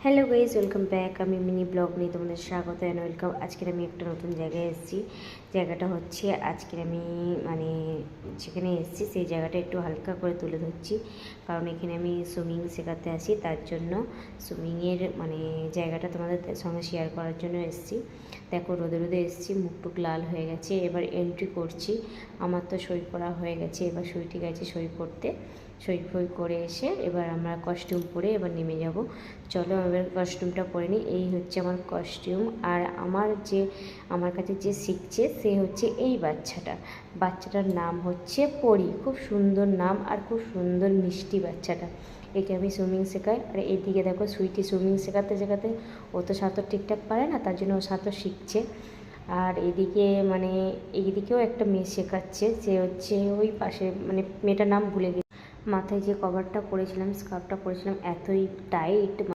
Hello guys, welcome back. আমি mini blog নিয়ে তোমাদের স্বাগত অ্যান্ড ওয়েলকাম। আজকের আমি একটা নতুন জায়গায় এসেছি। জায়গাটা হচ্ছে আজকের আমি যেখানে এসেছি সেই জায়গাটা একটু হালকা করে তুলে ধরছি, কারণ এখানে আমি সুইমিং শেখাতে আসি। তার জন্য সুইমিংয়ের জায়গাটা তোমাদের সঙ্গে শেয়ার করার জন্য এসেছি। দেখো, রোদে রোদে এসেছি, মুখটুক লাল হয়ে গেছে। এবার এন্ট্রি করছি। আমার তো সই করা হয়ে গেছে, এবার সইটি গেছে সই করতে। সই ফই করে এসে এবার আমরা কস্টিউম পরে এবার নেমে যাব। চলো এবার কস্টিউমটা পরে নিই। এই হচ্ছে আমার কস্টিউম। আর আমার কাছে যে শিখছে সে হচ্ছে এই বাচ্চাটার নাম হচ্ছে পরি। খুব সুন্দর নাম আর খুব সুন্দর মিষ্টি বাচ্চাটা। একে আমি সুইমিং শেখাই। আর এইদিকে দেখো, সুইটি সুইমিং শেখাতে শেখাতে ও তো সাঁতার ঠিকঠাক পারে না, তার জন্য ও সাঁতার শিখছে। আর এদিকে এইদিকেও একটা মেয়ে শেখাচ্ছে, সে হচ্ছে ওই পাশে, মেয়েটার নাম ভুলে গেছি। মাথায় যে কভারটা পরেছিলাম, স্কার্ফটা পরেছিলাম, এতই টাইট